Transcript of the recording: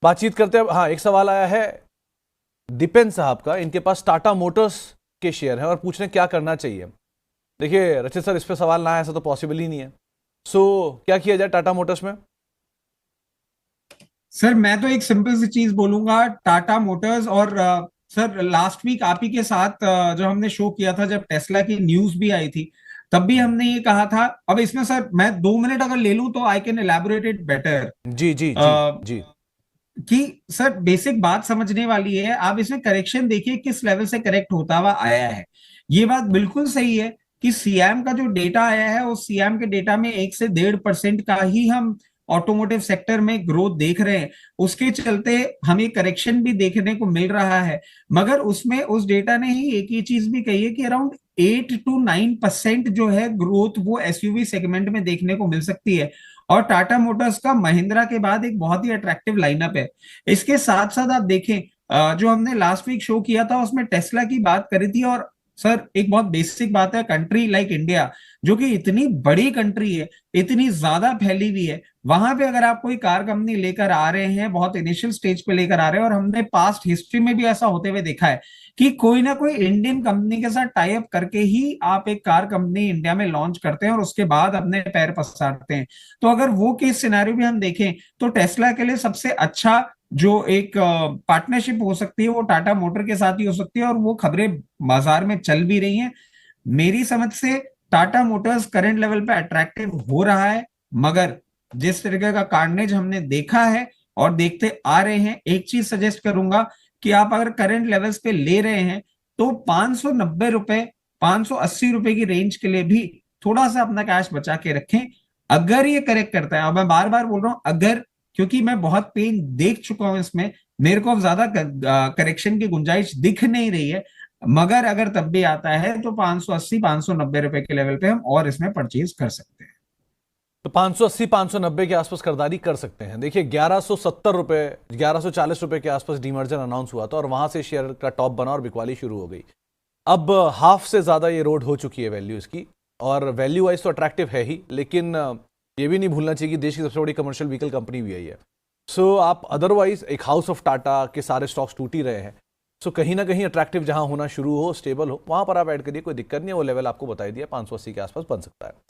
बातचीत करते हैं। हाँ, एक सवाल आया है दीपेन साहब का, इनके पास टाटा मोटर्स के शेयर है और पूछ रहे हैं क्या करना चाहिए। देखिए रचित सर, इस पे सवाल ना आए ऐसा तो पॉसिबल ही नहीं है। सो क्या किया जाए टाटा मोटर्स में? सर मैं तो एक सिंपल सी चीज बोलूंगा, टाटा मोटर्स। और सर लास्ट वीक आप ही के साथ जो हमने शो किया था, जब टेस्ला की न्यूज भी आई थी, तब भी हमने ये कहा था। अब इसमें सर मैं 2 मिनट अगर ले लूं तो I can elaborate it better. जी जी जी जी। कि सर बेसिक बात समझने वाली है, आप इसमें करेक्शन देखिए किस लेवल से करेक्ट होता हुआ आया है। ये बात बिल्कुल सही है कि सीएम का जो डेटा आया है, उस सीएम के डेटा में 1 से 1.5% का ही हम ऑटोमोटिव सेक्टर में ग्रोथ देख रहे हैं। उसके चलते हमें करेक्शन भी देखने को मिल रहा है। मगर उसमें उस डेटा ने ही एक ही चीज भी कही है कि अराउंड 8 to 9% जो है ग्रोथ वो एसयूवी सेगमेंट में देखने को मिल सकती है। और टाटा मोटर्स का महिंद्रा के बाद एक बहुत ही अट्रैक्टिव लाइनअप है। इसके साथ साथ आप देखें, जो हमने लास्ट वीक शो किया था उसमें टेस्ला की बात करी थी। और सर एक बहुत बेसिक बात है, कंट्री लाइक इंडिया जो कि इतनी बड़ी कंट्री है, इतनी ज्यादा फैली हुई है, वहां पे अगर आप कोई कार कंपनी लेकर आ रहे हैं, बहुत इनिशियल स्टेज पे लेकर आ रहे हैं, और हमने पास्ट हिस्ट्री में भी ऐसा होते हुए देखा है कि कोई ना कोई इंडियन कंपनी के साथ टाई अप करके ही आप एक कार कंपनी इंडिया में लॉन्च करते हैं और उसके बाद अपने पैर पसारते हैं। तो अगर वो केस सिनेरियो भी हम देखें तो टेस्ला के लिए सबसे अच्छा जो एक पार्टनरशिप हो सकती है वो टाटा मोटर के साथ ही हो सकती है, और वो खबरें बाजार में चल भी रही हैं। मेरी समझ से टाटा मोटर्स करंट लेवल पे अट्रैक्टिव हो रहा है। मगर जिस तरीके का कार्नेज हमने देखा है और देखते आ रहे हैं, एक चीज सजेस्ट करूंगा कि आप अगर करंट लेवल्स पे ले रहे हैं तो 590 रुपए, 580 रुपए की रेंज के लिए भी थोड़ा सा अपना कैश बचा के रखें। अगर ये करेक्ट करता है, अब मैं बार बार बोल रहा हूं अगर, क्योंकि मैं बहुत पेन देख चुका हूं इसमें, मेरे को अब ज्यादा करेक्शन की गुंजाइश दिख नहीं रही है। मगर अगर तब भी आता है तो 580 590 रुपए के लेवल पे हम और इसमें परचेज कर सकते हैं। तो 580 590 के आसपास खरीदारी कर सकते हैं। देखिए 1170 रुपए, 1140 रुपए के आसपास डीमर्जर अनाउंस हुआ था और वहां से शेयर का टॉप बना और बिकवाली शुरू हो गई। अब हाफ से ज्यादा ये रोड हो चुकी है वैल्यू इसकी, और वैल्यू वाइज तो अट्रैक्टिव है ही, लेकिन ये भी नहीं भूलना चाहिए कि देश की सबसे बड़ी कमर्शियल व्हीकल कंपनी भी है ये। सो आप अदरवाइज एक हाउस ऑफ टाटा के सारे स्टॉक्स टूट ही रहे हैं। सो कहीं ना कहीं अट्रैक्टिव जहां होना शुरू हो, स्टेबल हो, वहां पर आप ऐड करिए, कोई दिक्कत नहीं है। वो लेवल आपको बताई दिया 580 के आसपास बन सकता है।